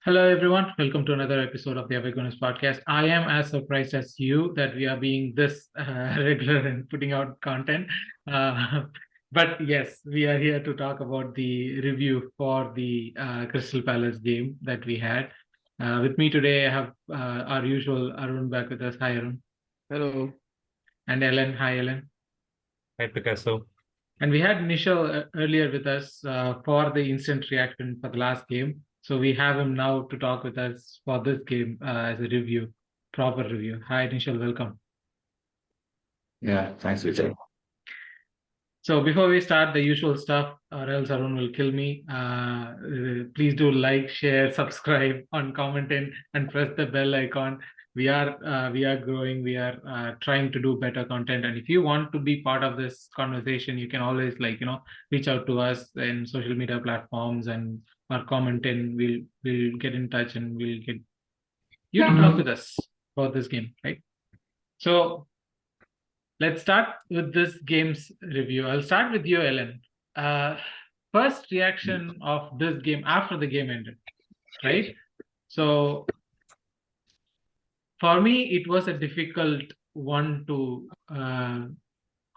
Hello, everyone. Welcome to another episode of the Gooners podcast. I am as surprised as you that we are being this regular and putting out content. Uh, but yes, we are here to talk about the review for the Crystal Palace game that we had. With me today, I have our usual Arun back with us. Hi, Arun. Hello. And Ellen. Hi, Ellen. Hi, Picasso. And we had Nishal earlier with us for the instant reaction for the last game. So we have him now to talk with us for this game as a review, proper review. Hi, Nishal, welcome. Yeah, thanks, Vijay. So before we start the usual stuff, or else Arun will kill me, please do like, share, subscribe, on comment and press the bell icon. We are growing. We are trying to do better content. And if you want to be part of this conversation, you can always reach out to us in social media platforms and or comment in. We'll get in touch and we'll get you to talk with us about this game, right? So let's start with this game's review. I'll start with you, Ellen. First reaction of this game after the game ended, right? So for me, it was a difficult one to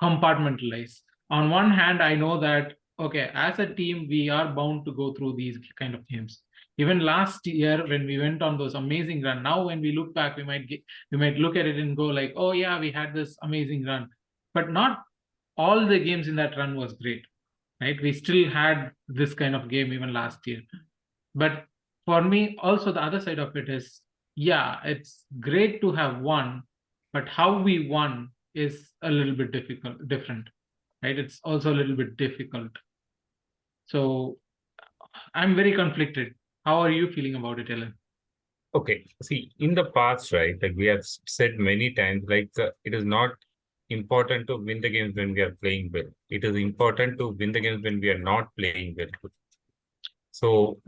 compartmentalize. On one hand, I know that, okay, as a team, we are bound to go through these kind of games. Even last year, when we went on those amazing run, now when we look back, we might look at it and go like, oh yeah, we had this amazing run. But not all the games in that run was great, right? We still had this kind of game even last year. But for me, also the other side of it is, yeah, it's great to have won, but how we won is a little bit different, right? It's also a little bit difficult. So I'm very conflicted. How are you feeling about it, Ellen? Okay, see, in the past, right, like we have said many times, it is not important to win the games when we are playing well. It is important to win the games when we are not playing well. So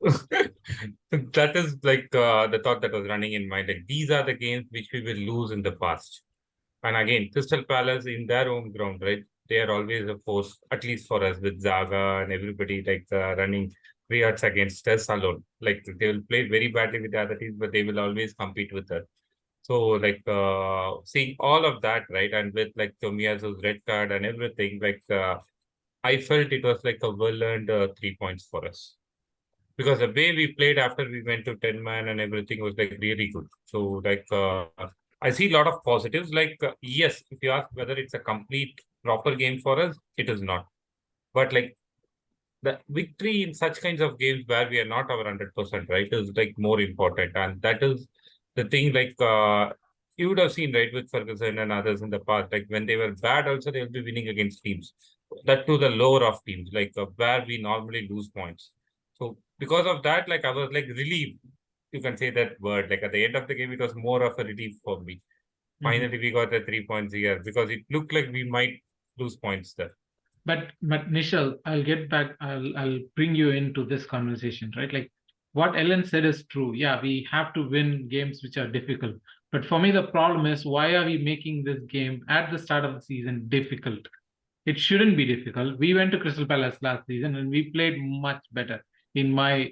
that is the thought that was running in mind. Like these are the games which we will lose in the past. And again, Crystal Palace in their home ground, right? They are always a force, at least for us, with Zaga and everybody running 3 yards against us alone. Like they will play very badly with the other teams, but they will always compete with us. So seeing all of that, right, and with like Tomiyasu's red card and everything, I felt it was like a well-earned 3 points for us. Because the way we played after we went to 10-man and everything was like really good. So I see a lot of positives. Yes, if you ask whether it's a complete proper game for us, it is not. But like the victory in such kinds of games where we are not our 100%, right, is like more important. And that is the thing, you would have seen, right, with Ferguson and others in the past, like when they were bad also, they'll be winning against teams. That to the lower of teams, where we normally lose points. So because of that, I was like relieved. You can say that word. Like at the end of the game, it was more of a relief for me. Finally, we got the 3 points here because it looked like we might lose points there. But Nishal, I'll get back. I'll bring you into this conversation, right? Like what Ellen said is true. Yeah, we have to win games which are difficult. But for me, the problem is why are we making this game at the start of the season difficult? It shouldn't be difficult. We went to Crystal Palace last season and we played much better in my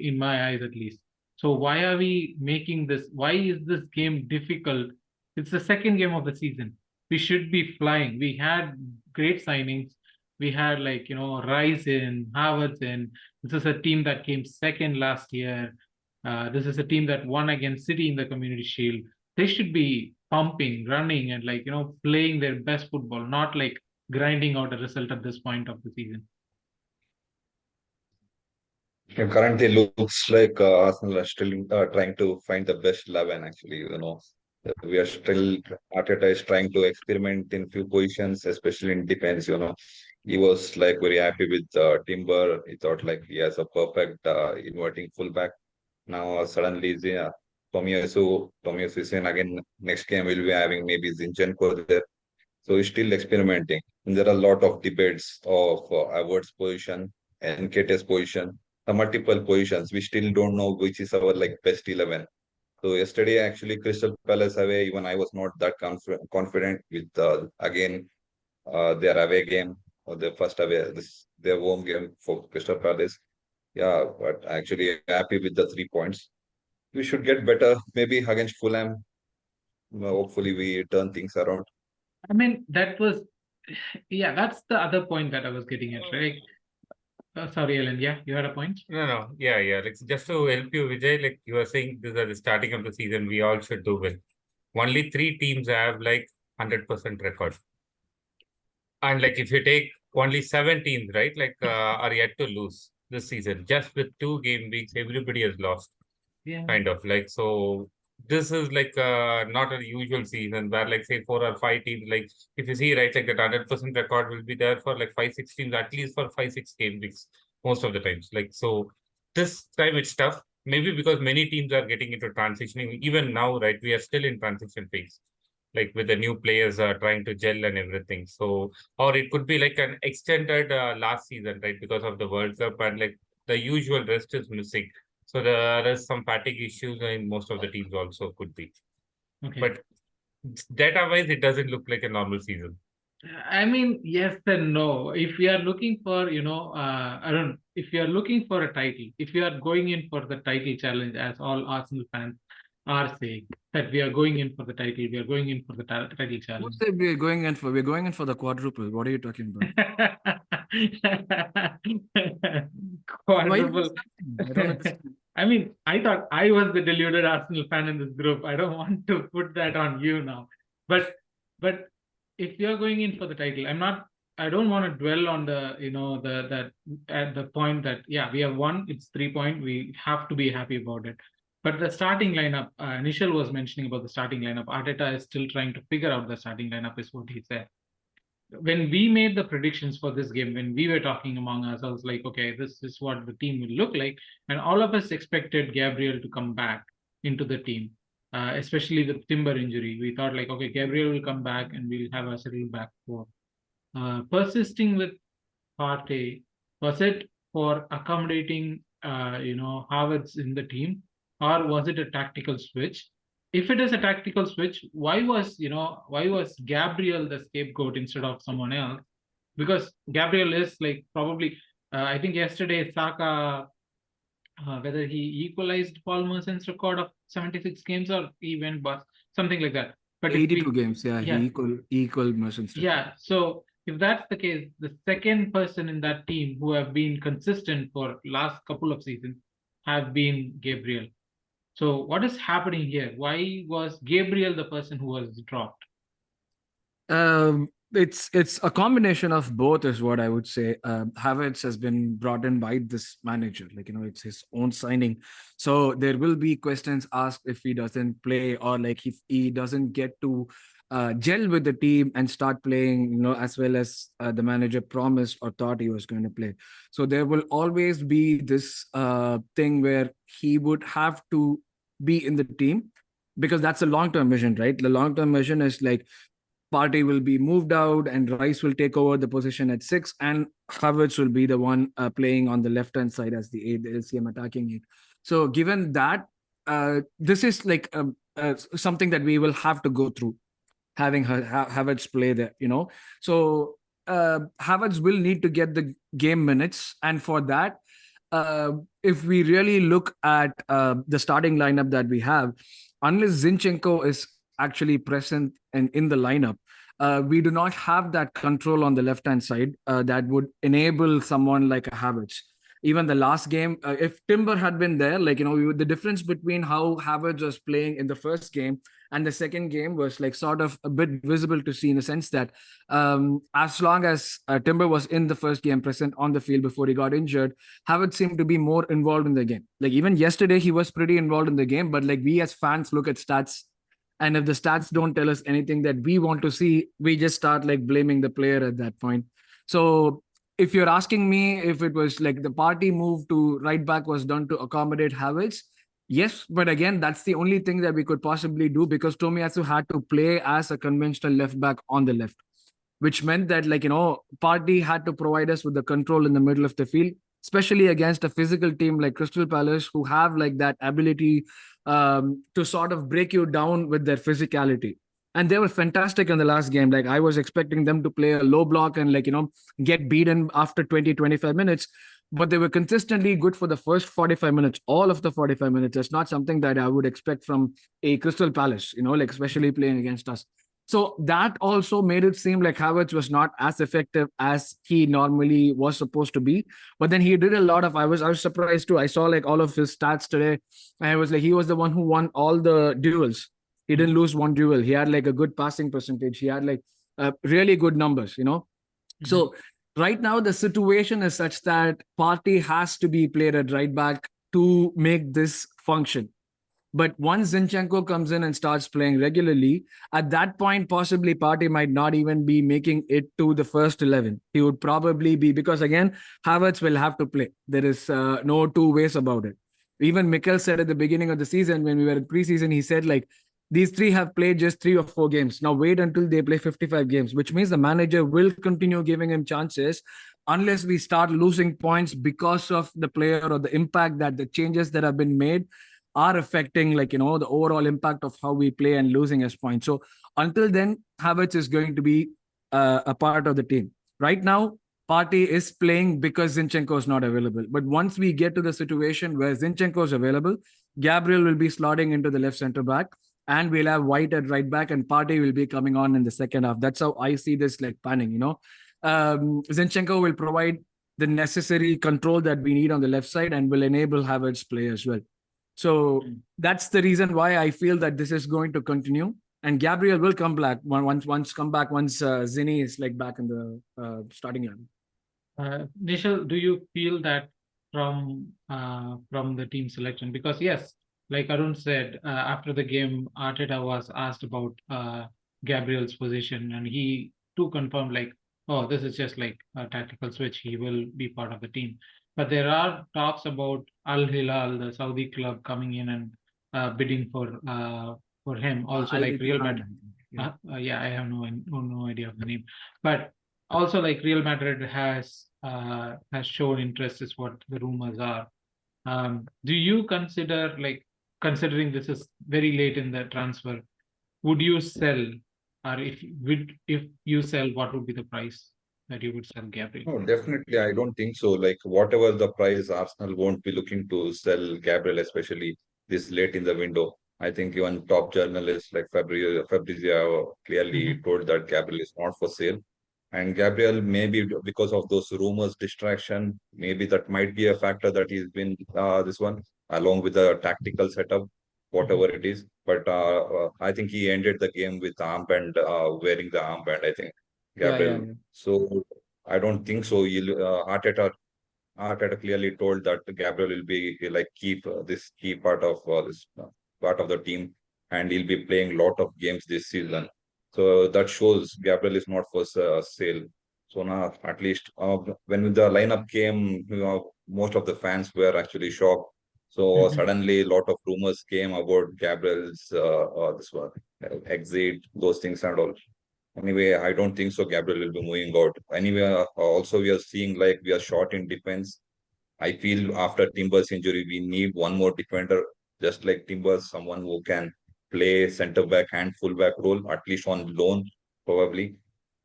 eyes at least. So why are we making this? Why is this game difficult? It's the second game of the season. We should be flying. We had great signings. We had Rice in, Havertz in. This is a team that came second last year. This is a team that won against City in the Community Shield. They should be pumping, running, and playing their best football, not like grinding out a result at this point of the season. It currently looks like Arsenal are still trying to find the best 11, actually. We are still, Arteta is trying to experiment in few positions, especially in defense. He was like very happy with Timber. He thought like he has a perfect inverting fullback. Now suddenly Tomiyasu is in again. Next game we'll be having maybe Zinchenko there. So he's still experimenting. And there are a lot of debates of Havertz position, Nketiah's position, the multiple positions. We still don't know which is our like best 11. So yesterday, actually, Crystal Palace away, even I was not that confident with again their away game or their first away, their home game for Crystal Palace. Yeah, but actually happy with the 3 points. We should get better maybe against Fulham. Hopefully, we turn things around. I mean, that was, yeah, that's the other point that I was getting at, right? Sorry, Ellen. Yeah, you had a point. No, yeah. Like just to help you, Vijay, like you were saying, this is the starting of the season. We all should do well. Only 3 teams have like 100% record, and like if you take only 7 teams, right, like are yet to lose this season. Just with 2 game weeks, everybody has lost. Yeah. Kind of like so. This is like not a usual season where like say 4 or 5 teams. Like if you see right, like that 100% record will be there for like 5, 6 teams at least for 5, 6 game weeks most of the times. Like so, this time it's tough. Maybe because many teams are getting into transitioning. Even now, right, we are still in transition phase. Like with the new players trying to gel and everything. So, or it could be like an extended last season, right, because of the World Cup and like the usual rest is missing. So there is some fatigue issues in most of the teams also could be. Okay. But data-wise, it doesn't look like a normal season. I mean, yes and no. If we are looking for, I don't, if you are looking for a title, if you are going in for the title challenge, as all Arsenal fans are saying, that we are going in for the title, we are going in for the title Who challenge. said we're going in for? We're going in for the quadruple. What are you talking about? Why are you Quadruple. I don't understand. I mean, I thought I was the deluded Arsenal fan in this group. I don't want to put that on you now. But if you're going in for the title, I don't want to dwell on the, that at the point that, yeah, we have won, it's 3 point, we have to be happy about it. But the starting lineup, Nishal was mentioning about the starting lineup. Arteta is still trying to figure out the starting lineup, is what he said. When we made the predictions for this game, when we were talking among ourselves, like, okay, this is what the team will look like, and all of us expected Gabriel to come back into the team, especially with Timber injury. We thought like, okay, Gabriel will come back and we'll have a settled back four. Persisting with Partey, was it for accommodating, Havertz in the team, or was it a tactical switch? If it is a tactical switch, why was Gabriel the scapegoat instead of someone else? Because Gabriel is like probably, I think yesterday Saka, whether he equalized Paul Merson's record of 76 games or he went bust, something like that. But 82 games, yeah, he equal Merchants. yeah. So if that's the case, the second person in that team who have been consistent for last couple of seasons have been Gabriel. So what is happening here? Why was Gabriel the person who was dropped? It's a combination of both, is what I would say. Havertz has been brought in by this manager, like it's his own signing, so there will be questions asked if he doesn't play, or like if he doesn't get to gel with the team and start playing, as well as the manager promised or thought he was going to play. So there will always be this thing where he would have to be in the team, because that's a long-term vision, right? The long-term vision is like Partey will be moved out and Rice will take over the position at 6, and Havertz will be the one playing on the left-hand side as the 8, the LCM attacking 8. So given that, this is like something that we will have to go through, having Havertz play there, So Havertz will need to get the game minutes, and for that, if we really look at the starting lineup that we have, unless Zinchenko is actually present in the lineup, we do not have that control on the left hand side that would enable someone like a Havertz. Even the last game, if Timber had been there, like the difference between how Havertz was playing in the first game and the second game was like sort of a bit visible to see, in the sense that as long as Timber was in the first game, present on the field before he got injured, Havertz seemed to be more involved in the game. Like even yesterday, he was pretty involved in the game, but like we as fans look at stats, and if the stats don't tell us anything that we want to see, we just start like blaming the player at that point. So if you're asking me if it was like the Partey move to right back was done to accommodate Havertz, Yes, but again, that's the only thing that we could possibly do because Tomiyasu had to play as a conventional left back on the left, which meant that, like, Partey had to provide us with the control in the middle of the field, especially against a physical team like Crystal Palace, who have like that ability to sort of break you down with their physicality. And they were fantastic in the last game. Like, I was expecting them to play a low block and, like, get beaten after 20, 25 minutes. But they were consistently good for the first 45 minutes, all of the 45 minutes. It's not something that I would expect from a Crystal Palace, like especially playing against us. So that also made it seem like Havertz was not as effective as he normally was supposed to be. But then he did a lot of. I was surprised too. I saw like all of his stats today, and I was like, he was the one who won all the duels. He didn't lose one duel. He had like a good passing percentage. He had like really good numbers. So right now the situation is such that Partey has to be played at right back to make this function. But once Zinchenko comes in and starts playing regularly, at that point, possibly Partey might not even be making it to the first 11. He would probably be, because again, Havertz will have to play. There is no two ways about it. Even Mikel said at the beginning of the season, when we were in preseason, he said, like, these three have played just 3 or 4 games. Now wait until they play 55 games, which means the manager will continue giving him chances unless we start losing points because of the player or the impact that the changes that have been made are affecting, like, the overall impact of how we play and losing as points. So until then, Havertz is going to be a part of the team. Right now, Partey is playing because Zinchenko is not available. But once we get to the situation where Zinchenko is available, Gabriel will be slotting into the left center back, and we'll have White at right back, and Partey will be coming on in the second half. That's how I see this like panning. Zinchenko will provide the necessary control that we need on the left side and will enable Havertz play as well. So that's the reason why I feel that this is going to continue, and Gabriel will come back once Zinny is like back in the starting line. Nishal, do you feel that from the team selection? Because yes, like Arun said, after the game, Arteta was asked about Gabriel's position, and he too confirmed, like, oh, this is just like a tactical switch. He will be part of the team. But there are talks about Al Hilal, the Saudi club, coming in and bidding for him. Also, like Real Madrid. Yeah, I have no idea of the name, but also like Real Madrid has shown interest, is what the rumors are. Do you consider, like, considering this is very late in the transfer, would you sell, or if you sell, what would be the price that you would sell Gabriel? No, definitely. I don't think so. Like whatever the price, Arsenal won't be looking to sell Gabriel, especially this late in the window. I think even top journalists like Fabrizio clearly told that Gabriel is not for sale. And Gabriel, maybe because of those rumors, distraction, maybe that might be a factor that he's been this one, along with the tactical setup, whatever it is. But I think he ended the game with armband, wearing the armband, I think, Gabriel. Yeah. So I don't think so. Arteta clearly told that Gabriel will be like keep this key part of this part of the team, and he'll be playing a lot of games this season. So that shows Gabriel is not for sale. So now, at least when the lineup came, most of the fans were actually shocked. So suddenly, a lot of rumors came about Gabriel's this one exit, those things and all. Anyway, I don't think so. Gabriel will be moving out. Anyway, also we are seeing like we are short in defense. I feel after Timber's injury, we need one more defender, just like Timbers, someone who can play center back and full back role, at least on loan, probably.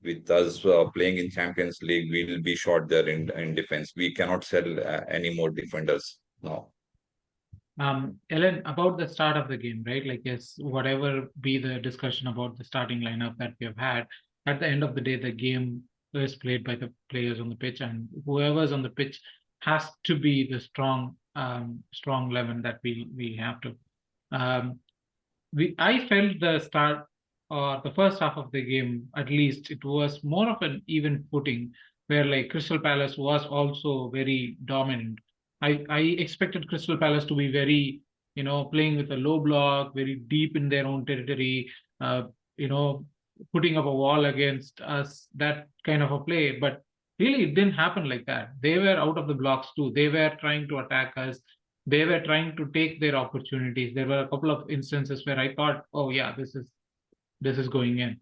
With us playing in Champions League, we will be short there in defense. We cannot sell any more defenders now. Ellen, about the start of the game, right? Like, yes, whatever be the discussion about the starting lineup that we have had, at the end of the day, the game is played by the players on the pitch, and whoever's on the pitch has to be the strong 11 that we have to. I felt the start or the first half of the game, at least, it was more of an even footing, where like Crystal Palace was also very dominant. I expected Crystal Palace to be very, playing with a low block, very deep in their own territory, you know, putting up a wall against us, that kind of a play. But really, it didn't happen like that. They were out of the blocks too. They were trying to attack us. they were trying to take their opportunities. There were a couple of instances where I thought, oh yeah, this is going in,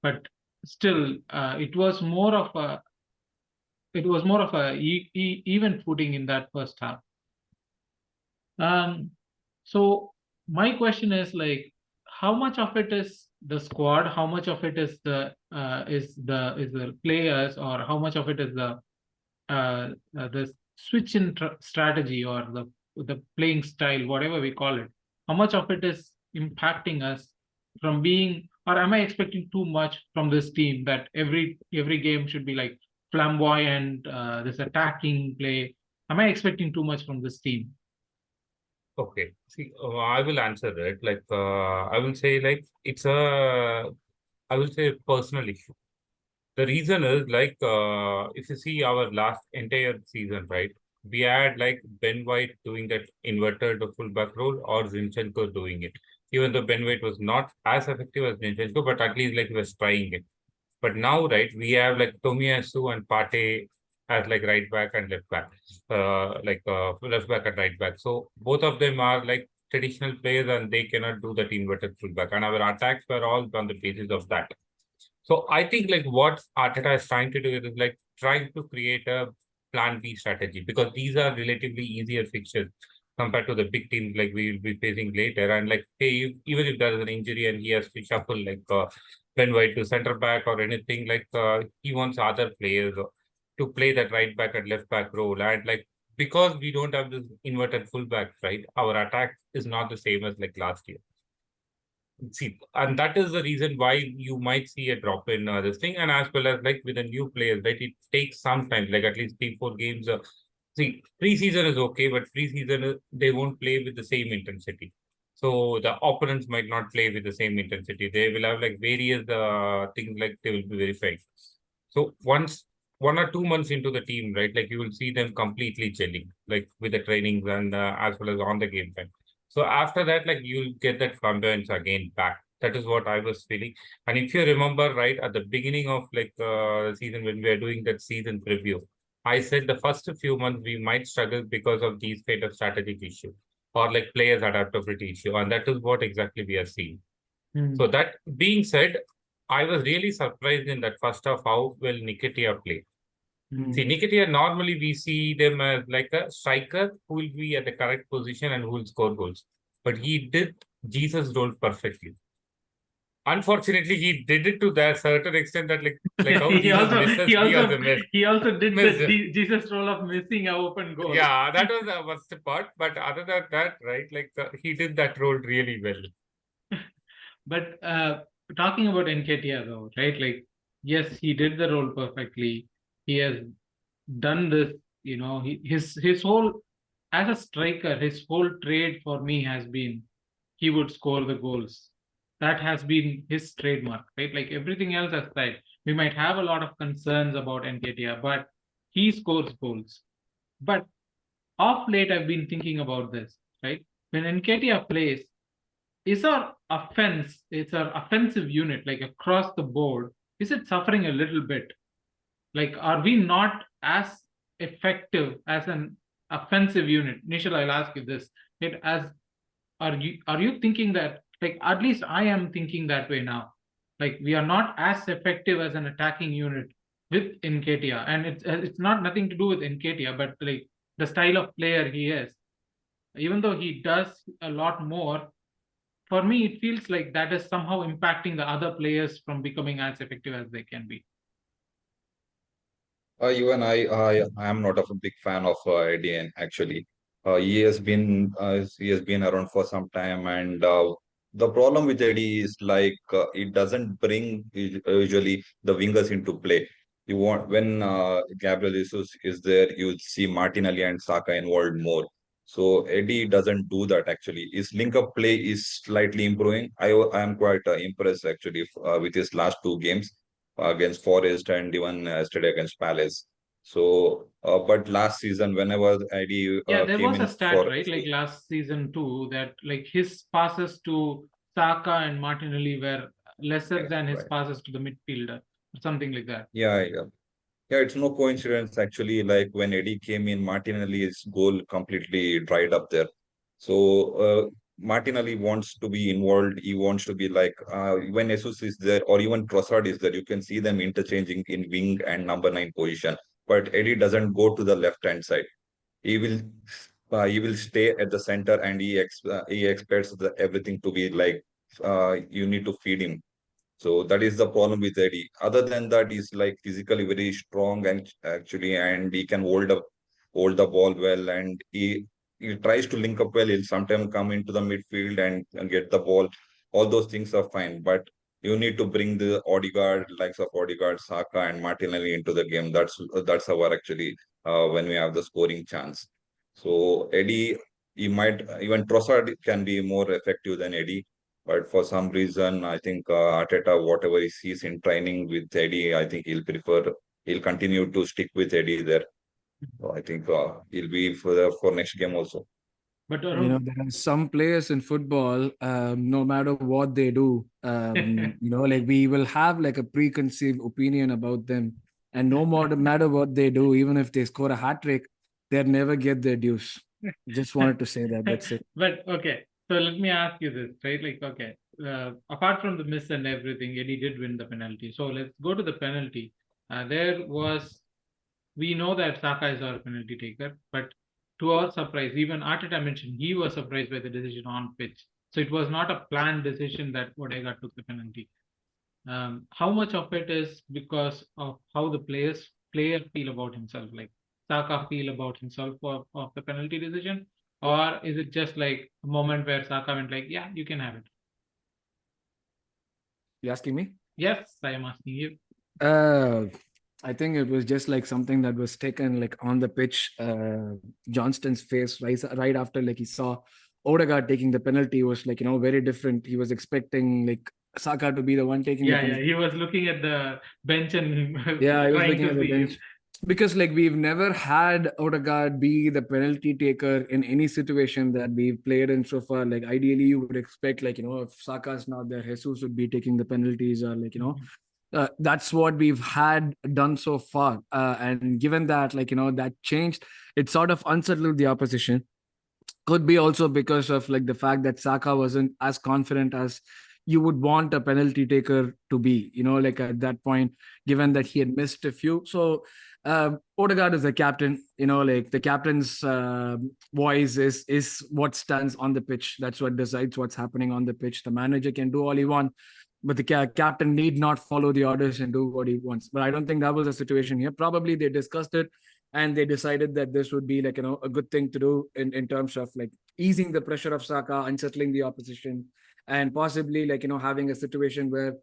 but still, it was more of a even footing in that first half. So my question is like, how much of it is the squad? How much of it is the players, or how much of it is the switch in strategy, or the playing style, whatever we call it? How much of it is impacting us from being, or am I expecting too much from this team that every game should be like flamboyant, this attacking play? Am I expecting too much from this team? Okay. See, I will answer it. Like, I will say, like, it's a, I will say, personal issue. The reason is like, if you see our last entire season, right? We had like Ben White doing that inverted fullback role, or Zinchenko doing it. Even though Ben White was not as effective as Zinchenko, but at least like he was trying it. But now, right, we have like Tomiyasu and Partey as like right back and left back, left back and right back. So both of them are like traditional players, and they cannot do that inverted fullback. And our attacks were all on the basis of that. So I think like what Arteta is trying to do is like trying to create a plan B strategy, because these are relatively easier fixtures compared to the big teams like we will be facing later. And like, hey, even if there is an injury and he has to shuffle like Ben White to center back or anything, like he wants other players to play that right back and left back role. And like, because we don't have this inverted fullback, right, our attack is not the same as like last year. See, and that is the reason why you might see a drop in this thing, and as well as like with the new players, right? It takes some time, like at least 3-4 games. See, preseason is okay, but preseason they won't play with the same intensity. So the opponents might not play with the same intensity. They will have like various things, like they will be verified. So once 1 or 2 months into the team, right, like you will see them completely gelling, like with the trainings and as well as on the game time. So after that, like you'll get that flamboyance again back. That is what I was feeling. And if you remember, right, at the beginning of like the season when we are doing that season preview, I said the first few months we might struggle because of these kind of strategic issue, or like players adaptability issue, and that is what exactly we are seeing. So that being said, I was really surprised in that first half how well Nketiah played. See, Nketiah, normally we see them as like a striker who will be at the correct position and who will score goals. But he did Jesus' role perfectly. Unfortunately, he did it to that certain extent that like how Jesus misses, he also missed. He also did Missed the it. Jesus role of missing an open goal. Yeah, that was the worst part. But other than that, right, like he did that role really well. But talking about Nketiah though, right? Like, yes, he did the role perfectly. He has done this, his whole, as a striker, his whole trade for me has been he would score the goals. That has been his trademark, right? Like everything else aside, we might have a lot of concerns about Nketiah, but he scores goals. But off late, I've been thinking about this, right? When Nketiah plays, is our it's our offensive unit, like across the board, is it suffering a little bit? Like, are we not as effective as an offensive unit? Nishal, I'll ask you this. Are you thinking that, like, at least I am thinking that way now. Like, we are not as effective as an attacking unit with Nketiah. And it's not nothing to do with Nketiah, but like the style of player he is. Even though he does a lot more, for me, it feels like that is somehow impacting the other players from becoming as effective as they can be. Even I am not of a big fan of Eddie. Actually, he has been around for some time, and the problem with Eddie is like it doesn't bring usually the wingers into play. You want when Gabriel Jesus is there, you see Martinelli and Saka involved more. So Eddie doesn't do that actually. His link up play is slightly improving. I am quite impressed actually with his last two games against Forest and even yesterday against Palace. So, but last season, whenever ID Yeah, there came was a in stat, for, right? Like last season too, that like his passes to Saka and Martinelli were lesser yeah, than his right. passes to the midfielder, or something like that. Yeah, yeah. Yeah, it's no coincidence actually. Like when Eddie came in, Martinelli's goal completely dried up there. So Martinelli wants to be involved. He wants to be like when Jesus is there, or even Trossard is there. You can see them interchanging in wing and number 9 position. But Eddie doesn't go to the left hand side. He will he will stay at the center, and he expects everything to be like you need to feed him. So that is the problem with Eddie. Other than that, he's like physically very strong and actually, and he can hold the ball well, and he tries to link up well. He'll sometimes come into the midfield and get the ball. All those things are fine, but you need to bring the Odegaard, likes of Odegaard, Saka, and Martinelli into the game. That's our actually when we have the scoring chance. So Eddie, he might even Trossard can be more effective than Eddie, but for some reason, I think Arteta, whatever he sees in training with Eddie, I think he'll continue to stick with Eddie there. So I think he'll be for next game also. But There are some players in football, no matter what they do, like we will have like a preconceived opinion about them. And no matter what they do, even if they score a hat trick, they'll never get their dues. Just wanted to say that. That's it. But okay, so let me ask you this, right? Like, okay, apart from the miss and everything, Eddie did win the penalty. So let's go to the penalty. We know that Saka is our penalty taker, but to our surprise, even Arteta mentioned he was surprised by the decision on pitch. So it was not a planned decision that Odegaard took the penalty. How much of it is because of how the player feel about himself, like Saka feel about himself of the penalty decision, or is it just like a moment where Saka went like, yeah, you can have it? You asking me? Yes, I am asking you. I think it was just like something that was taken like on the pitch. Johnston's face right after like he saw Odegaard taking the penalty was like very different. He was expecting like Saka to be the one taking the penalty. He was looking at the bench and Yeah, he was trying looking to at the see bench. Because like we've never had Odegaard be the penalty taker in any situation that we've played in so far. Like ideally you would expect like if Saka's not there, Jesus would be taking the penalties, or like that's what we've had done so far. And given that like that changed, it sort of unsettled the opposition. Could be also because of like the fact that Saka wasn't as confident as you would want a penalty taker to be, like at that point, given that he had missed a few. So Odegaard is the captain, like the captain's voice is what stands on the pitch. That's what decides what's happening on the pitch. The manager can do all he wants, but the captain need not follow the orders and do what he wants. But I don't think that was the situation here. Probably they discussed it and they decided that this would be like a good thing to do in terms of like easing the pressure of Saka, unsettling the opposition, and possibly like having a situation where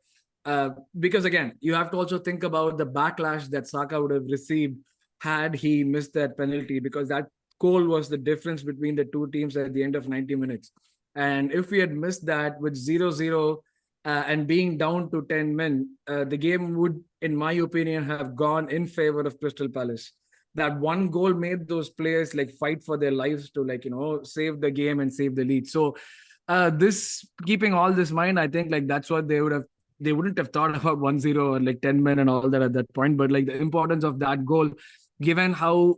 because again you have to also think about the backlash that Saka would have received had he missed that penalty, because that goal was the difference between the two teams at the end of 90 minutes. And if we had missed that with 0-0 and being down to 10 men, the game would, in my opinion, have gone in favor of Crystal Palace. That one goal made those players like fight for their lives to like save the game and save the lead. So this, keeping all this in mind, I think like that's what they wouldn't have thought about 1-0 or like 10 men and all that at that point. But like the importance of that goal, given how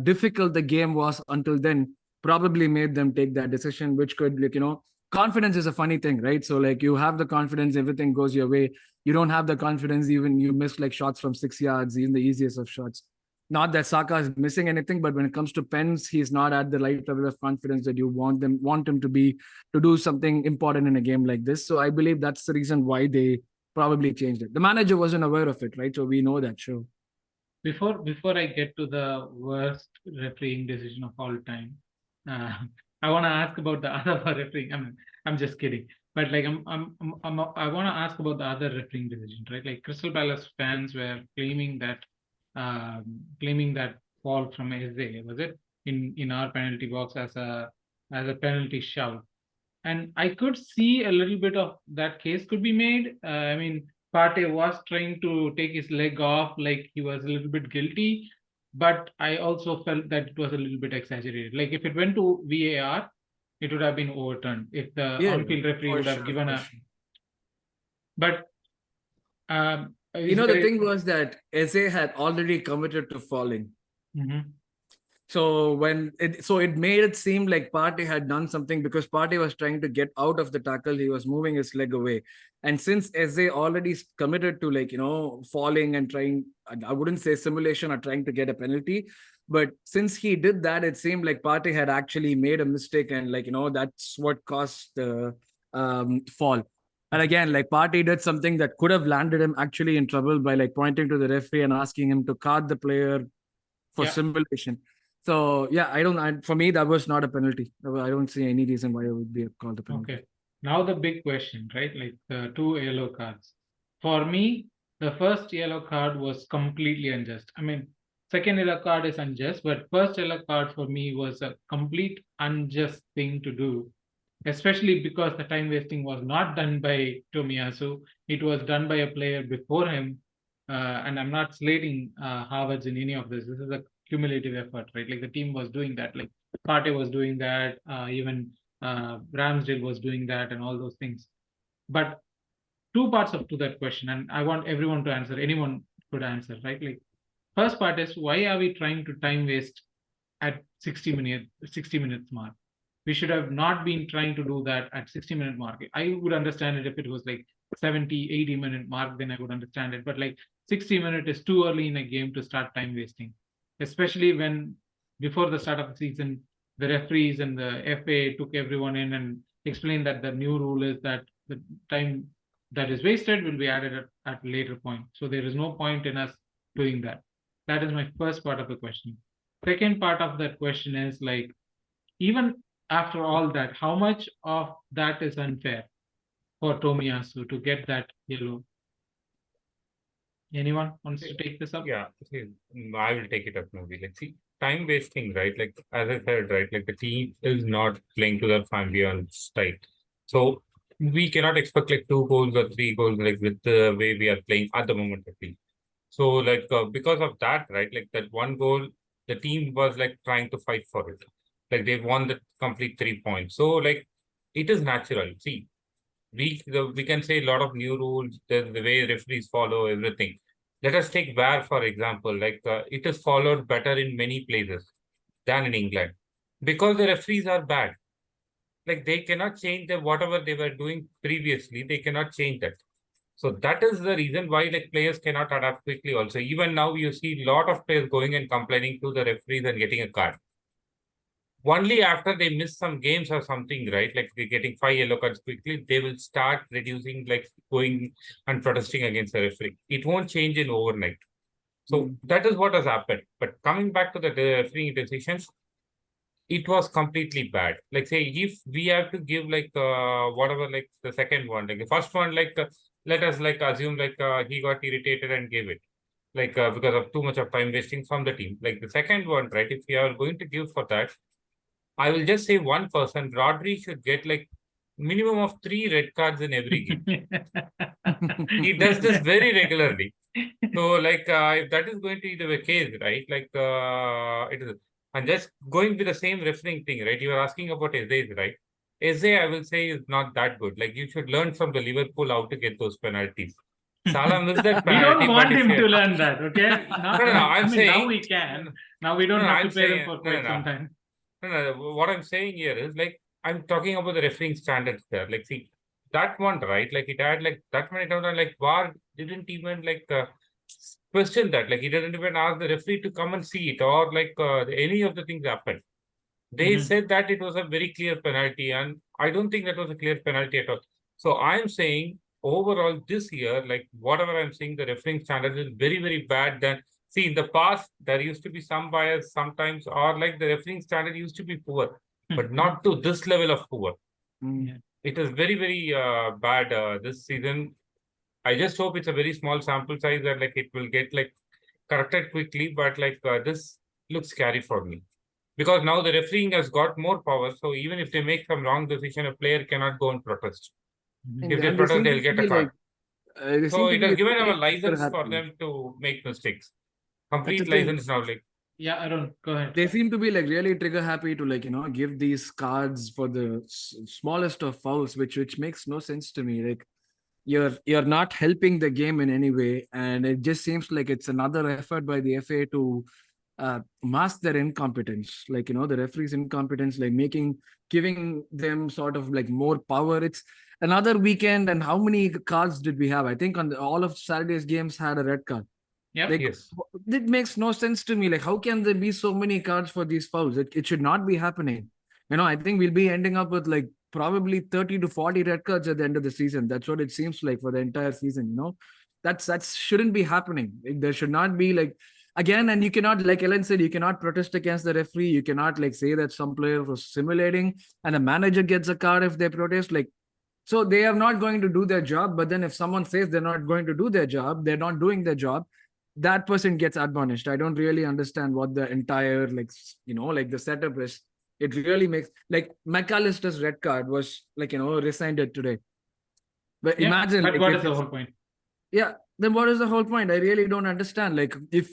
difficult the game was until then, probably made them take that decision, which could like confidence is a funny thing, right? So like you have the confidence, everything goes your way. You don't have the confidence, even you miss like shots from 6 yards, even the easiest of shots. Not that Saka is missing anything, but when it comes to pens, he's not at the right level of confidence that you want him to be, to do something important in a game like this. So I believe that's the reason why they probably changed it. The manager wasn't aware of it, right? So we know that, sure. Before I get to the worst refereeing decision of all time, I want to ask about the other refereeing. I'm just kidding, but like I want to ask about the other refereeing decision, right? Like Crystal Palace fans were claiming that fall from Eze, was it, in our penalty box as a penalty shout, and I could see a little bit of that case could be made. Partey was trying to take his leg off, like he was a little bit guilty, but I also felt that it was a little bit exaggerated. Like if it went to VAR, it would have been overturned if the on-field referee would have given a. But You know, the thing was that SA had already committed to falling. Mhm. So it made it seem like Partey had done something because Partey was trying to get out of the tackle. He was moving his leg away. And since SA already committed to, like, falling and trying, I wouldn't say simulation or trying to get a penalty, but since he did that, it seemed like Partey had actually made a mistake, and, like, that's what caused the fall. And again, like, Partey did something that could have landed him actually in trouble by, like, pointing to the referee and asking him to card the player for Yeah. simulation. So yeah, for me, that was not a penalty. I don't see any reason why it would be called a penalty. Okay. Now the big question, right? Like the 2 yellow cards. For me, the first yellow card was completely unjust. I mean, second yellow card is unjust, but first yellow card for me was a complete unjust thing to do, especially because the time wasting was not done by Tomiyasu. It was done by a player before him. And I'm not slating Harvards in any of this. This is a cumulative effort, right? Like the team was doing that. Like Partey was doing that. Even Ramsdale was doing that, and all those things. But two parts to that question, and I want everyone to answer. Anyone could answer, right? Like first part is, why are we trying to time waste at 60 minutes mark? We should have not been trying to do that at 60-minute mark. I would understand it if it was like 70, 80-minute mark, then I would understand it. But like 60 minutes is too early in a game to start time wasting, especially when before the start of the season, the referees and the FA took everyone in and explained that the new rule is that the time that is wasted will be added at a later point. So there is no point in us doing that. That is my first part of the question. Second part of that question is, like, even after all that, how much of that is unfair for Tomiyasu to get that yellow? Anyone wants to take this up? Yeah, see, I will take it up maybe. Like, see, time wasting, right? Like, as I said, right? Like, the team is not playing to their ambience, right? So, we cannot expect like 2 goals or 3 goals, like, with the way we are playing at the moment, I think. So, like, because of that, right? Like, that 1 goal, the team was like trying to fight for it. Like, they won the complete 3 points. So, like, it is natural. See, we can say a lot of new rules, the way referees follow everything. Let us take VAR, for example. Like, it is followed better in many places than in England because the referees are bad. Like, they cannot change whatever they were doing previously. They cannot change that. So that is the reason why, like, players cannot adapt quickly. Also, even now you see a lot of players going and complaining to the referees and getting a card. Only after they miss some games or something, right? Like, they're getting 5 yellow cards quickly, they will start reducing, like, going and protesting against the referee. It won't change in overnight. So that is what has happened. But coming back to the refereeing decisions, it was completely bad. Like, say, if we have to give, like, whatever, like, the second one, like the first one, like, let us, like, assume, like, he got irritated and gave it, like, because of too much of time wasting from the team. Like, the second one, right? If we are going to give for that, I will just say one person, Rodri should get like minimum of 3 red cards in every game. He does this very regularly. So, like, if that is going to be the case, right? Like, it is, and just going with the same refereeing thing, right? You are asking about Eze, right? Eze, I will say, is not that good. Like, you should learn from the Liverpool how to get those penalties. Salah missed that We penalty, don't want but if him you, to learn that, okay? no, no, no, I'm saying, now we can. Now we don't no, have I'm to pay them saying, for no, quite no, some no. time. No, what I'm saying here is, like, I'm talking about the refereeing standards there. Like, see, that one, right? Like, it had like that many times, and like VAR didn't even like question that. Like, he didn't even ask the referee to come and see it, or like any of the things happened. They said that it was a very clear penalty, and I don't think that was a clear penalty at all. So I'm saying overall this year, like, whatever I'm saying, the refereeing standard is very, very bad. Than, see, in the past there used to be some bias sometimes, or like the refereeing standard used to be poor, but not to this level of poor. Yeah. It is very, very bad this season. I just hope it's a very small sample size and like it will get like corrected quickly. But like this looks scary for me because now the refereeing has got more power. So even if they make some wrong decision, a player cannot go and protest. If they And they protest, seem they'll to get a be card. like they So seem to it be has like given them a very trigger license for happy. them to make mistakes. That's the Complete thing. license now. Like, Yeah, Arun, go ahead. They seem to be like really trigger happy to, like, give these cards for the smallest of fouls, which makes no sense to me. Like, you're not helping the game in any way, and it just seems like it's another effort by the FA to mask their incompetence, like the referees incompetence, like giving them sort of like more power. It's another weekend, and how many cards did we have? I think all of Saturday's games had a red card. Yep. Like, Yes. it makes no sense to me. Like, how can there be so many cards for these fouls? It should not be happening. I think we'll be ending up with like probably 30 to 40 red cards at the end of the season. That's what it seems like for the entire season. That shouldn't be happening. Like, there should not be like, again, and you cannot, like Ellen said, you cannot protest against the referee. You cannot like say that some player was simulating and the manager gets a card if they protest. Like, so they are not going to do their job. But then if someone says they're not going to do their job, they're not doing their job, that person gets admonished. I don't really understand what the entire like the setup is. It really makes, like, McAllister's red card was like resigned it today. But Yeah, imagine, but like, what if is the it's, whole point? yeah, then what is the whole point? I really don't understand. Like, if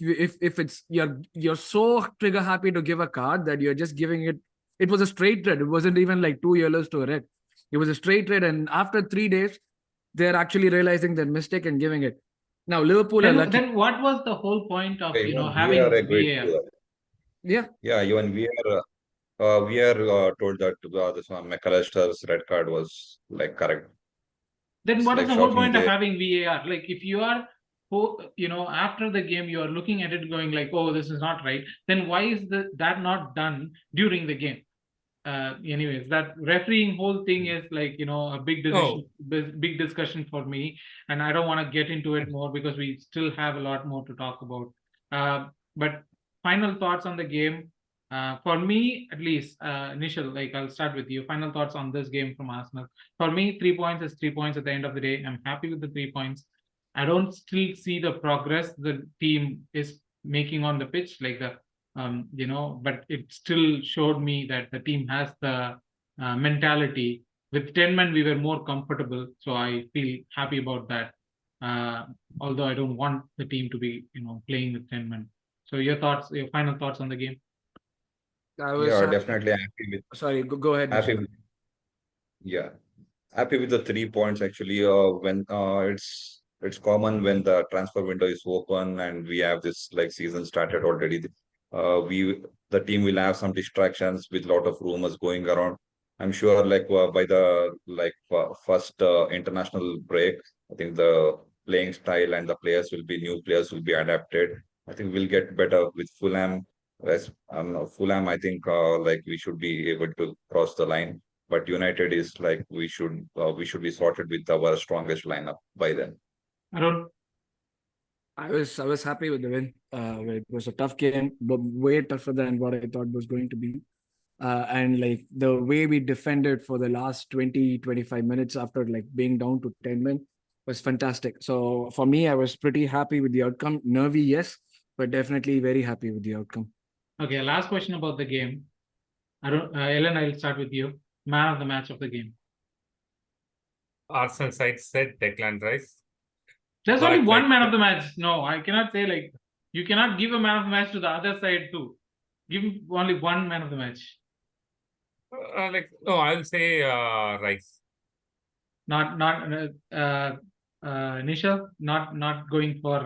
it's you're so trigger happy to give a card that you're just giving it. It was a straight red. It wasn't even like 2 yellows to a red. It was a straight red, and after 3 days, they're actually realizing their mistake and giving it. Now Liverpool are lucky. Then what was the whole point of Even having VR agreed to VAR? that. Yeah, Yeah, even we are told that this one McAllister's red card was like correct. Then It's what is like the whole shocking point of they having VAR? Like, if you are, after the game, you are looking at it going like, oh, this is not right. Then why is that not done during the game? Anyways, that refereeing whole thing is like, a big decision, big discussion for me, and I don't want to get into it more because we still have a lot more to talk about. But final thoughts on the game. For me, at least, initial, like, I'll start with you. Final thoughts on this game from Arsenal. For me, 3 points is 3 points at the end of the day. I'm happy with the 3 points. I don't still see the progress the team is making on the pitch, like but it still showed me that the team has the mentality. With 10 men, we were more comfortable, so I feel happy about that. Although I don't want the team to be, playing with 10 men. So your final thoughts on the game? I was yeah definitely happy with sorry. Go ahead. happy Nishant. with yeah happy with the 3 points actually. When it's common when the transfer window is open and we have this like season started already. We the team will have some distractions with lot of rumors going around. I'm sure like by the first international break, I think the playing style and the players will be new players will be adapted. I think we'll get better with Fulham. As Fulham, I think like we should be able to cross the line, but United is like we should be sorted with our strongest lineup by then. Arun? I was happy with the win. It was a tough game, but way tougher than what I thought was going to be. And like the way we defended for the last 20-25 minutes after like being down to 10 men was fantastic. So for me, I was pretty happy with the outcome. Nervy, yes, but definitely very happy with the outcome. Okay, last question about the game. Ellen, I'll start with you. Man of the match of the game. Arsenal side said Declan Rice. There's But, only one like, man of the match. No, I cannot say like you cannot give a man of the match to the other side too. Give only one man of the match. No, I'll say Rice. Not Nishal, not going for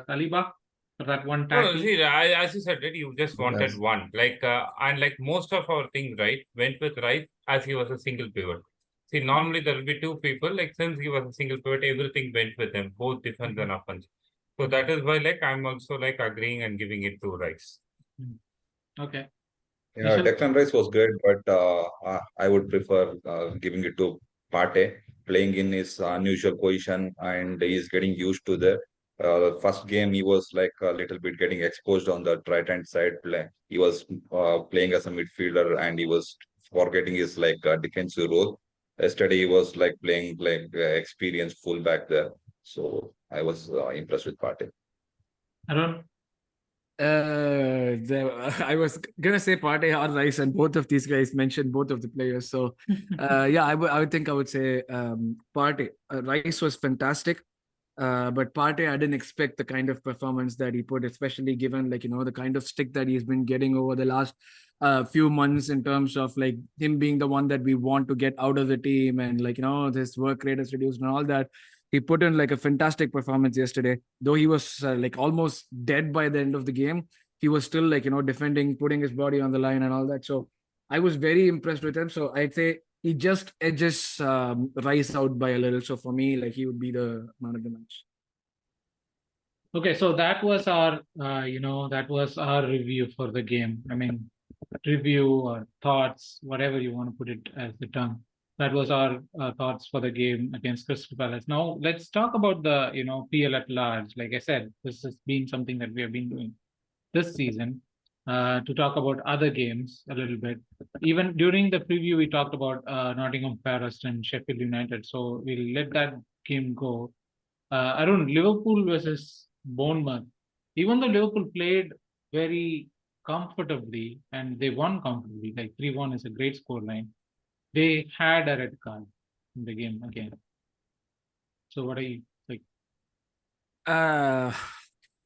Saliba for that one No, tackle. see, as you said, right, you just wanted Yes. one. And like most of our things, right, went with Rice as he was a single pivot. See, normally there will be two people. Like since he was a single pivot, everything went with him, both defense and offense. So that is why, like, I'm also like agreeing and giving it to Rice. Okay. Yeah, Nishal? Declan Rice was great, but I would prefer giving it to Partey, playing in his unusual position, and he's getting used to the first game. He was like a little bit getting exposed on the right hand side. He was playing as a midfielder, and he was forgetting his like defensive role. Yesterday, he was like playing like experienced fullback there. So I was impressed with Partey. Arun? I was gonna say Partey or Rice, and both of these guys mentioned both of the players. So, yeah, I would think I would say Partey. Rice was fantastic, but Partey, I didn't expect the kind of performance that he put, especially given like the kind of stick that he's been getting over the last few months in terms of like him being the one that we want to get out of the team, and like this work rate is reduced and all that. He put in like a fantastic performance yesterday. Though he was like almost dead by the end of the game, he was still like, defending, putting his body on the line and all that. So I was very impressed with him. So I'd say he just edges Rice out by a little. So for me, like he would be the man of the match. Okay, so that was our, that was our review for the game. I mean, review or thoughts, whatever you want to put it as the term. That was our thoughts for the game against Crystal Palace. Now let's talk about the, PL at large. Like I said, this has been something that we have been doing this season. To talk about other games a little bit. Even during the preview, we talked about Nottingham Forest and Sheffield United. So we'll let that game go. Arun, Liverpool versus Bournemouth. Even though Liverpool played very comfortably and they won comfortably, like 3-1 is a great scoreline, they had a red card in the game again. So what are you like?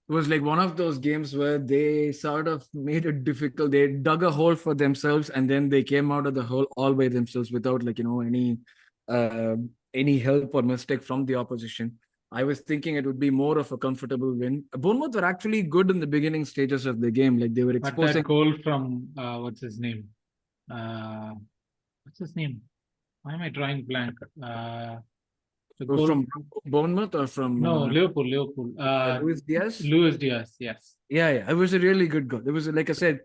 It was like one of those games where they sort of made it difficult. They dug a hole for themselves and then they came out of the hole all by themselves without like, any help or mistake from the opposition. I was thinking it would be more of a comfortable win. Bournemouth were actually good in the beginning stages of the game. Like they were But exposing. that goal from what's his name? What's his name? Why am I drawing blank? The goal From Bournemouth or from Liverpool. Luis Diaz? Luis Diaz, yes. Yeah. It was a really good goal. It was like I said,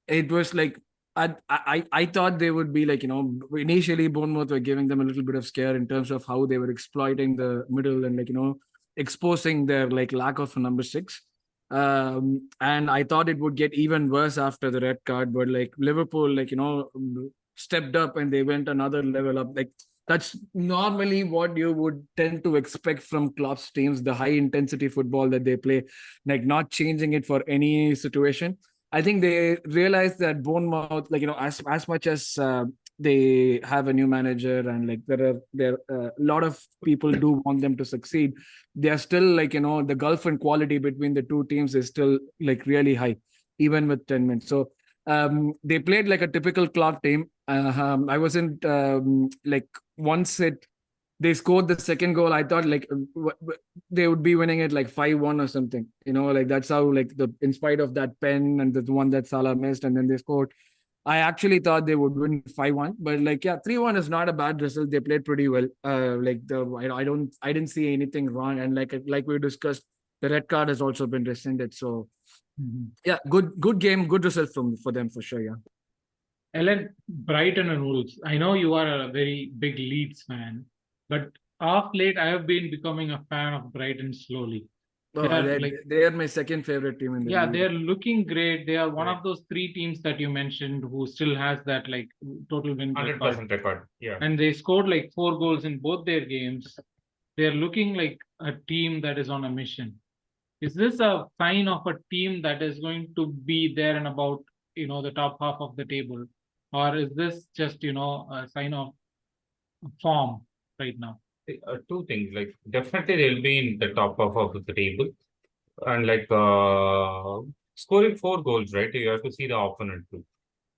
it was like I thought they would be like, initially Bournemouth were giving them a little bit of scare in terms of how they were exploiting the middle and like, exposing their like lack of a number 6. And I thought it would get even worse after the red card, but like Liverpool, like, stepped up and they went another level up. Like that's normally what you would tend to expect from Klopp's teams, the high intensity football that they play, like not changing it for any situation. I think they realized that Bournemouth, like, as much as they have a new manager and like there a lot of people do want them to succeed, they are still like, the gulf in quality between the two teams is still like really high, even with 10 minutes. So they played like a typical Klopp team. I wasn't like once they scored the second goal, I thought like they would be winning it like 5-1 or something. Like that's how like in spite of that pen and the one that Salah missed and then they scored. I actually thought they would win 5-1, but like 3-1 is not a bad result. They played pretty well. I didn't see anything wrong, and like we discussed, the red card has also been rescinded. So yeah, good game, good result for them for sure. Yeah. Ellen, Brighton and Wolves. I know you are a very big Leeds fan, but of late I have been becoming a fan of Brighton slowly. They are my second favorite team in the league. They're looking great. They are one of those 3 teams that you mentioned who still has that like total win 100% record. Yeah. And they scored like 4 goals in both their games. They're looking like a team that is on a mission. Is this a sign of a team that is going to be there and about, the top half of the table? Or is this just, a sign of form right now? 2 things, like definitely they'll be in the top half of the table. And like scoring 4 goals, right? You have to see the opponent too.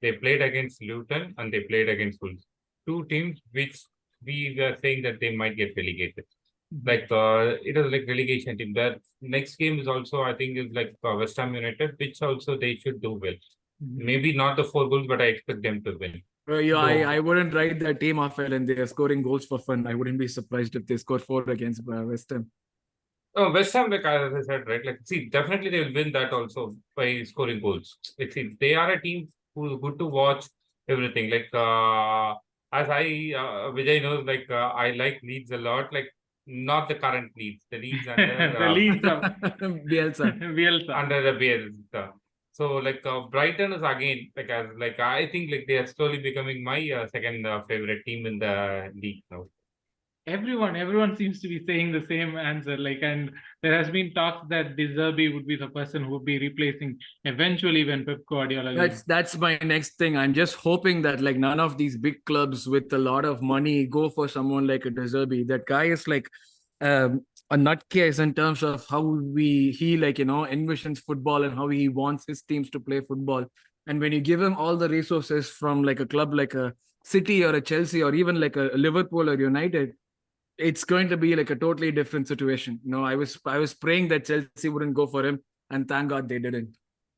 They played against Luton and they played against Wolves. 2 teams which we were saying that they might get relegated. Like it was like relegation team. That next game is also, I think, is like West Ham United, which also they should do well. Maybe not the 4 goals, but I expect them to win. I wouldn't write their team off and they are scoring goals for fun. I wouldn't be surprised if they score 4 against West Ham. Oh, West Ham, like as I said, right? Like, see, definitely they will win that also by scoring goals. Like, see, they are a team who's good to watch everything. Like, as Vijay knows, like, I like Leeds a lot. Like, not the current Leeds, the Leeds under the Leeds of Bielsa. under the Bielsa. So, like, Brighton is again like I think like they are slowly becoming my second favorite team in the league now. Everyone seems to be saying the same answer. Like, and there has been talks that De Zerbi would be the person who would be replacing eventually when Pep Guardiola leaves. That's my next thing. I'm just hoping that like none of these big clubs with a lot of money go for someone like a De Zerbi. That guy is like a nutcase in terms of how he like envisions football and how he wants his teams to play football. And when you give him all the resources from like a club like a City or a Chelsea or even like a Liverpool or United, it's going to be like a totally different situation. I was praying that Chelsea wouldn't go for him, and thank God they didn't.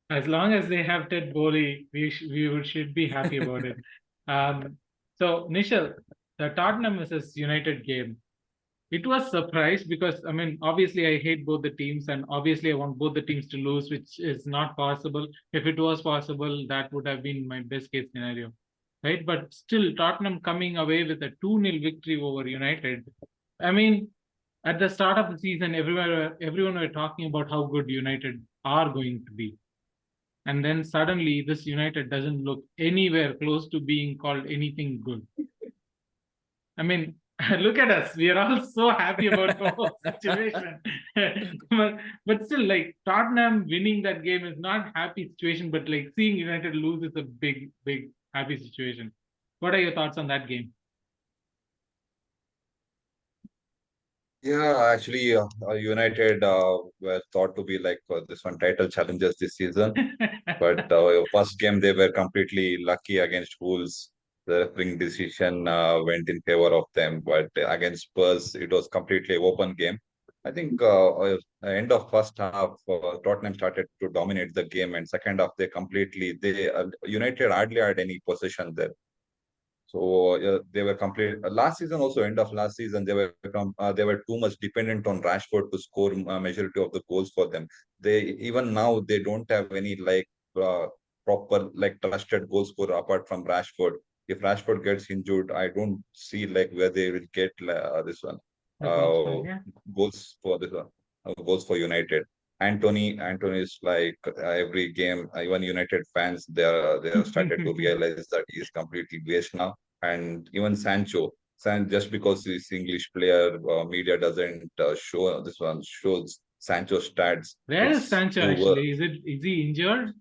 As long as they have Ted Bowley, should be happy about it. So Nishal, the Tottenham versus United game, it was surprise because I mean obviously I hate both the teams and obviously I want both the teams to lose, which is not possible. If it was possible, that would have been my best case scenario, right? But still, Tottenham coming away with a 2-0 victory over United. I mean, at the start of the season, everyone were talking about how good United are going to be. And then suddenly this United doesn't look anywhere close to being called anything good. I mean, look at us. We are all so happy about the whole situation. but still, like Tottenham winning that game is not happy situation, but like seeing United lose is a big, big happy situation. What are your thoughts on that game? Yeah, actually, United were thought to be like this one title challengers this season. But first game they were completely lucky against Wolves. The refereeing decision went in favor of them, but against Spurs it was completely open game. I think end of first half Tottenham started to dominate the game, and second half they United hardly had any possession there. So they were complete last season. Also, end of last season, they were too much dependent on Rashford to score majority of the goals for them. They even now they don't have any like proper like trusted goal scorer apart from Rashford. If Rashford gets injured, I don't see like where they will get this one uh, Yeah. goals for this one goals for United. Anthony is like every game, even United fans, they have started to realize that he is completely waste now. And even just because he's English player, media doesn't show this one shows Sancho stats. Where is It's Sancho too actually? Is he injured?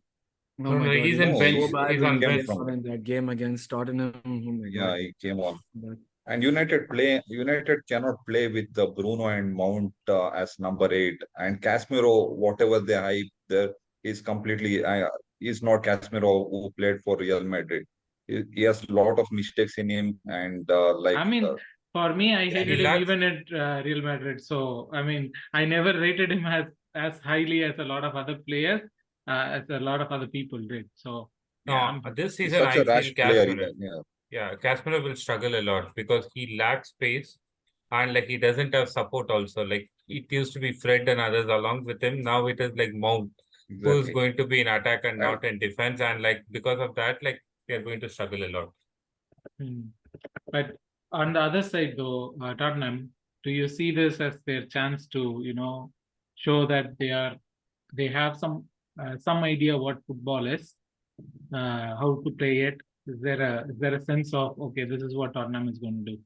Oh No, my no, God, he's he in was no, bench. so he, bad He's when he on he came bench. came from on in that game against Tottenham. Oh my yeah, God. he came on. But And United cannot play with the Bruno and Mount as number 8. And Casemiro, whatever they hype there, is completely is not Casemiro who played for Real Madrid. He has a lot of mistakes in him, and I mean, for me, I Yeah, he hated him lacks. even at Real Madrid. So, I mean, I never rated him as highly as a lot of other players, as a lot of other people did. So, yeah, No, this he's season such a I feel rash player. Casemiro. Even yeah, Yeah, Casemiro will struggle a lot because he lacks space and like he doesn't have support also. Like it used to be Fred and others along with him. Now it is like Mount who is exactly. going to be in attack and And not in defense. And like because of that, like they are going to struggle a lot. hmm. But on the other side, though, Tottenham, do you see this as their chance to, show that they have some idea what football is, how to play it? Is there a sense of okay, this is what Tottenham is going to do?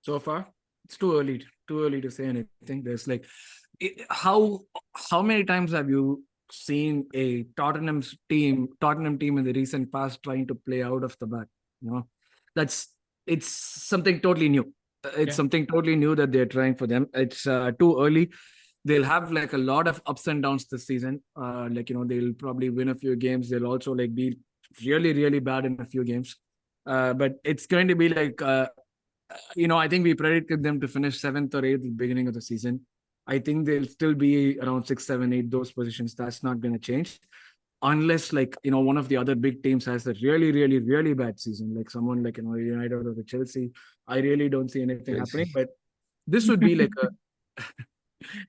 so far, it's too early to say anything. There's like, how many times have you seen a Tottenham team in the recent past trying to play out of the back? You know, that's it's something totally new. It's Yeah. something totally new that they're trying for them. It's too early. They'll have like a lot of ups and downs this season. They'll probably win a few games. They'll also like be really, really bad in a few games. But it's going to be like I think we predicted them to finish 7th or 8th at the beginning of the season. I think they'll still be around 6, 7, 8, those positions. That's not going to change unless one of the other big teams has a really, really, really bad season, like someone like United or the Chelsea. I really don't see anything happening, but this would be like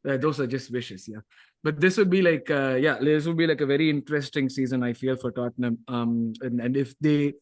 those are just wishes, yeah. But this would be like this would be like a very interesting season, I feel, for Tottenham. And if they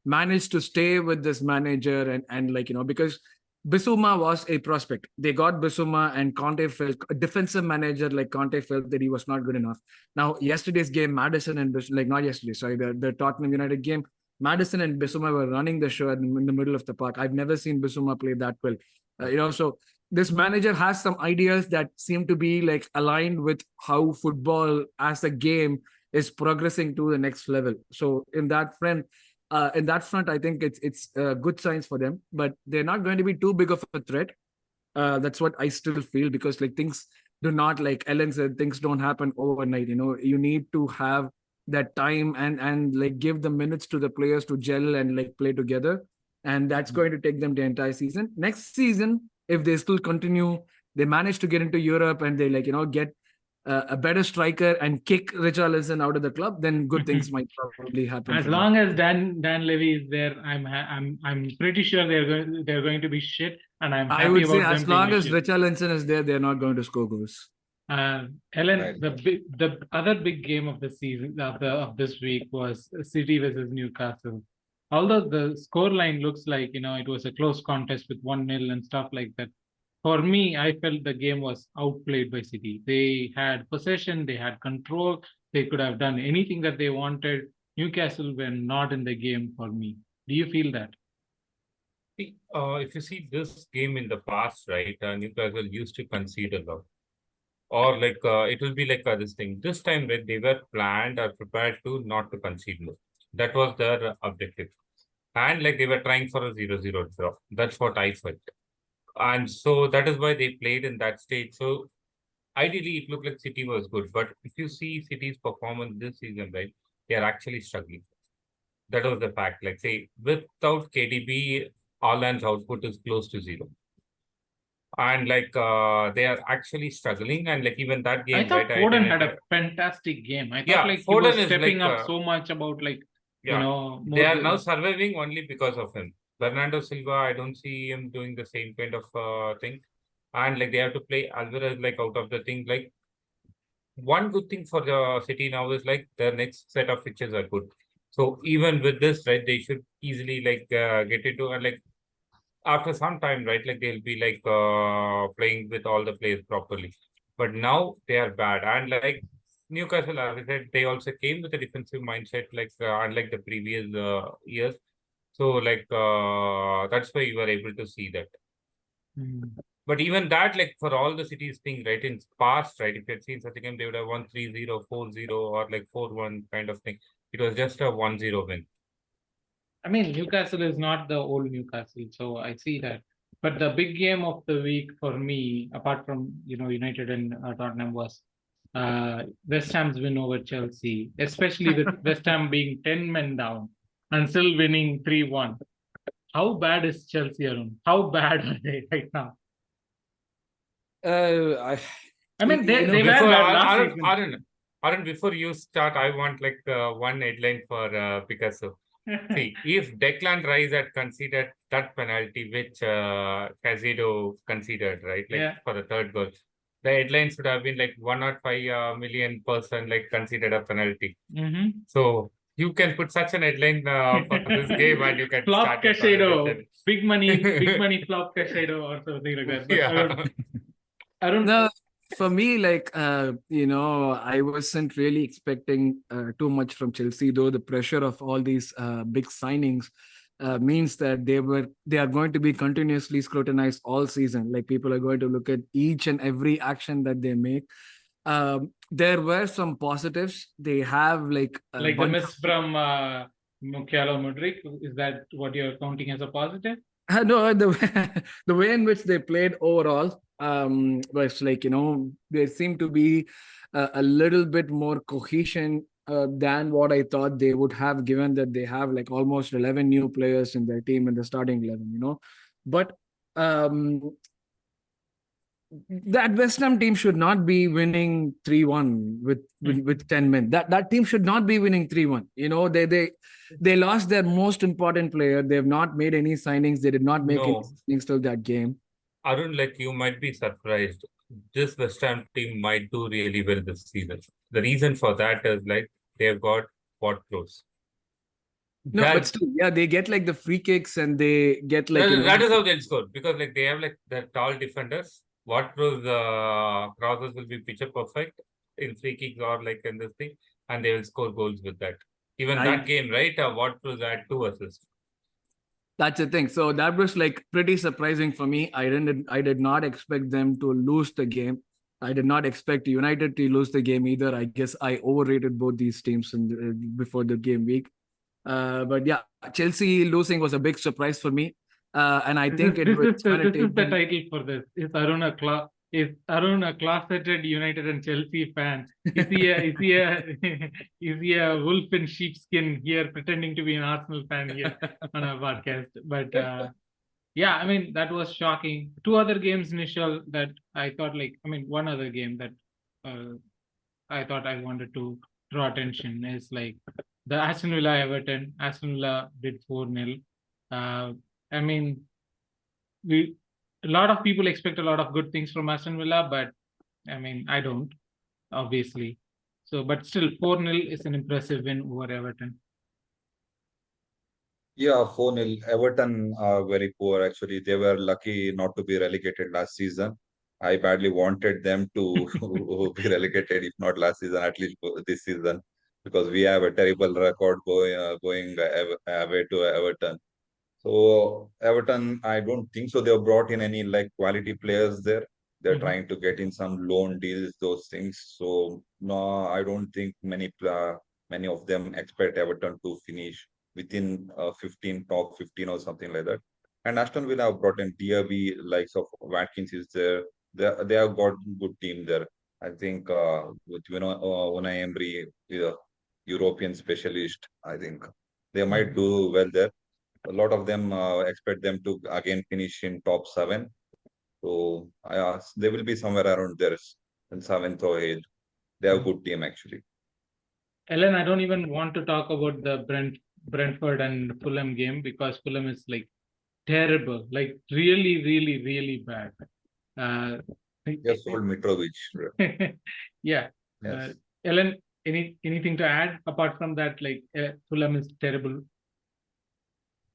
manage to stay with this manager and because Bissouma was a prospect. They got Bissouma, and Conte felt a defensive manager like Conte felt that he was not good enough. Now, yesterday's game, Madison and not yesterday, sorry, the Tottenham United game, Madison and Bissouma were running the show in the middle of the park. I've never seen Bissouma play that well. So this manager has some ideas that seem to be like aligned with how football as a game is progressing to the next level. So in that front, I think it's good signs for them, but they're not going to be too big of a threat. That's what I still feel, because like things do not, like Ellen said, things don't happen overnight. You need to have that time and like give the minutes to the players to gel and like play together. and that's going to take them the entire season. Next season, if they still continue, they manage to get into Europe and they get a better striker and kick Richarlison out of the club, then good things might probably happen. As long as Dan Levy is there, I'm pretty sure they're going to be shit, and I'm happy I would say about as them long being as shit. Richarlison is there, they're not going to score goals. Ellen, Right. the other big game of the season of this week was City versus Newcastle. Although the scoreline looks like it was a close contest with 1-0 and stuff like that. For me, I felt the game was outplayed by City. They had possession, they had control, they could have done anything that they wanted. Newcastle were not in the game for me. Do you feel that? If you see this game in the past, right, Newcastle used to concede a lot. Or like it will be like this thing. This time, right, they were planned or prepared to not to concede more. That was their objective. And like they were trying for a 0-0 draw. That's what I felt. And so that is why they played in that stage. So ideally, it looked like City was good. But if you see City's performance this season, right, they are actually struggling. That was the fact. Like, say, without KDB, Haaland's output is close to zero. And like they are actually struggling. And like even that game, I thought right, Foden had a fantastic game. I thought like he was Foden is stepping like, up so much about like yeah, more they are now surviving only because of him. Bernardo Silva, I don't see him doing the same kind of thing. And like they have to play Alvarez like out of the thing. Like one good thing for the City now is like their next set of fixtures are good. So even with this, right, they should easily like get into and like after some time, right, like they'll be like playing with all the players properly. But now they are bad. And like Newcastle, as I said, they also came with a defensive mindset, like unlike the previous years. So like that's why you were able to see that. But even that, like for all the Cities thing, right, in past, right, if you had seen such a game, they would have won 3-0, 4-0, or like 4-1 kind of thing. It was just a 1-0 win. I mean, Newcastle is not the old Newcastle, so I see that. But the big game of the week for me, apart from United and Tottenham, was West Ham's win over Chelsea, especially with West Ham being 10 men down and still winning 3-1. How bad is Chelsea, Arun? How bad are they right now? I mean, they were Before bad last season. Arun, before you start, I want like one headline for Picasso. See, if Declan Rice had conceded that penalty, which Casido conceded, right, like for the third goal, the headlines would have been like 105 million person like conceded a penalty. So you can put such an headline for this game, and you can flop start your Casido, big money flop Casido or something like that. But yeah. Arun, No, for me, like I wasn't really expecting too much from Chelsea, though the pressure of all these big signings means that they are going to be continuously scrutinized all season. Like people are going to look at each and every action that they make. There were some positives. They have like the miss from Mukialo Mudryk. Is that what you're counting as a positive? No, the way in which they played overall was like there seemed to be a little bit more cohesion than what I thought they would have, given that they have like almost 11 new players in their team in the starting 11. But that West Ham team should not be winning 3-1 with 10 men. That team should not be winning 3-1. They lost their most important player. They have not made any signings. They did not make any signings till that game. Arun, like you might be surprised. This West Ham team might do really well this season. The reason for that is like they've got pot close. No, but still, yeah, they get like the free kicks and they get like that is how they'll score, because like they have like the tall defenders. Ward-Prowse crosses will be picture perfect in free kicks or like in this thing, and they will score goals with that. Even that game, right? Ward-Prowse had 2 assists. That's the thing. So that was like pretty surprising for me. I did not expect them to lose the game. I did not expect United to lose the game either. I guess I overrated both these teams before the game week. But yeah, Chelsea losing was a big surprise for me. And I think this is the title for this. Is Arun a is Arun a closeted United and Chelsea fan? Is he is he a wolf in sheepskin here pretending to be an Arsenal fan here on our podcast? But yeah, I mean, that was shocking. Two other games, Nishal, that I thought one other game that uh, I thought I wanted to draw attention is like the Aston Villa Everton. Aston Villa did 4-0. I mean, we a lot of people expect a lot of good things from Aston Villa, but I mean, I don't, obviously. So, but still, 4-0 is an impressive win over Everton. Yeah, 4-0. Everton are very poor actually. They were lucky not to be relegated last season. I badly wanted them to be relegated, if not last season, at least this season, because we have a terrible record going away to Everton. So Everton, I don't think so. They've brought in any like quality players there. They're Mhm. trying to get in some loan deals, those things. So no, I don't think many of them expect Everton to finish within 15, top 15 or something like that. And Aston Villa have brought in DRB, likes of Watkins is there. They have got good team there. I think with Unai Emery, the European specialist, I think they might do well there. A lot of them expect them to again finish in top seven. So they will be somewhere around there in seventh or eighth. They have a good team actually. Ellen, I don't even want to talk about the Brentford and Fulham game because Fulham is like terrible, like really, really, really bad. Uh, They sold Mitrovic. yeah. Yes. Ellen, anything to add apart from that? Like Fulham is terrible.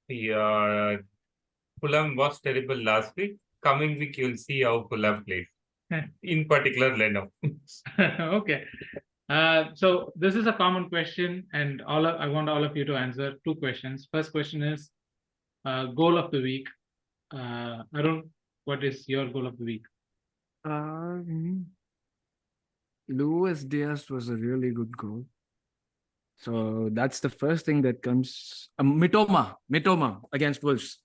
Yeah, Fulham was terrible last week. Coming week, you'll see how Fulham plays. In particular, Leno. Okay. So this is a common question, and I want all of you to answer two questions. First question is goal of the week. Arun, what is your goal of the week? Luis Diaz was a really good goal. So that's the first thing that comes. Mitoma against Wolves,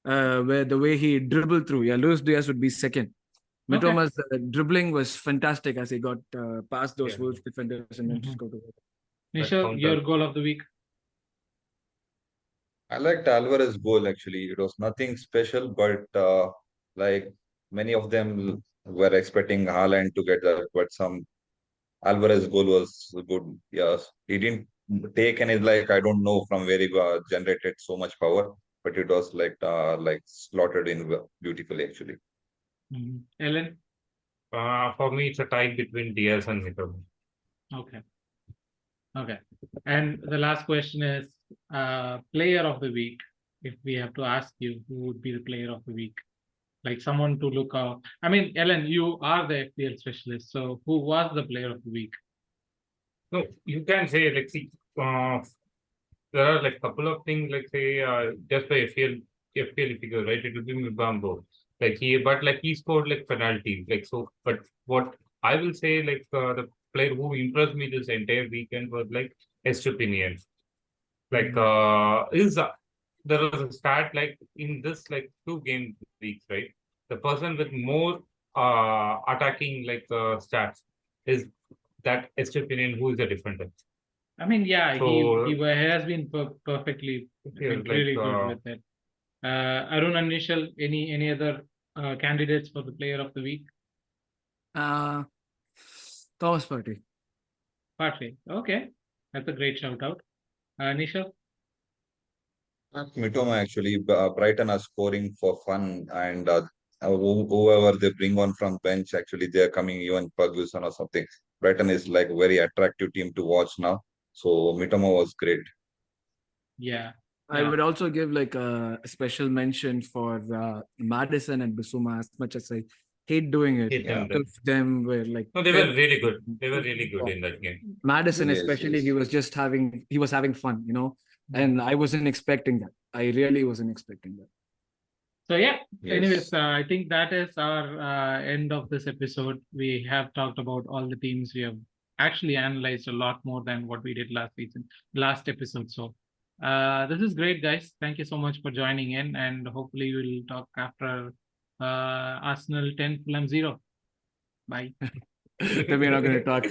where the way he dribbled through. Yeah, Luis Diaz would be second. Okay. Mitoma's dribbling was fantastic as he got past those Yeah. Wolves defenders and then Mhm. scored. Nishal, counter. your goal of the week. I liked Alvarez goal actually. It was nothing special, but like many of them were expecting Haaland to get that, but some Alvarez goal was good. Yes, he didn't take any like I don't know from where he generated so much power, but it was like slotted in beautifully actually. Ellen? For me, it's a tie between Diaz and Mitoma. Okay. Okay. And the last question is player of the week. If we have to ask you, who would be the player of the week? Like someone to look out. I mean, Ellen, you are the FPL specialist. So who was the player of the week? No, you can say like see, there are like couple of things like say just by FPL figure, right? It will be Mibambo. But he scored like penalties. Like so, but what I will say like the player who impressed me this entire weekend was like Estupinian. Like there was a stat like in this like 2 game weeks, right? The person with more attacking like stats is that Estupinian who is a defender. I mean, yeah, So he has been perfectly, yeah, like like really good with it. Arun and Nishal, any other candidates for the player of the week? Thomas Partey. Partey. Okay, that's a great shout out. Nishal? Mitoma actually, Brighton are scoring for fun, and whoever they bring on from bench, actually they are coming even Ferguson or something. Brighton is like very attractive team to watch now. So Mitoma was great. Yeah. I would also give like a special mention for Madison and Bissouma. As much as I hate doing it, hit them. both of them were like No, they were really good. They were really good in that game. Madison, Yes, especially, yes. he was having fun, and I wasn't expecting that. I really wasn't expecting that. So yeah, Yes. anyways, I think that is our end of this episode. We have talked about all the teams. We have actually analyzed a lot more than what we did last episode. So this is great, guys. Thank you so much for joining in, and hopefully we'll talk after Arsenal 10, Fulham 0. Bye. Then we're not going to talk.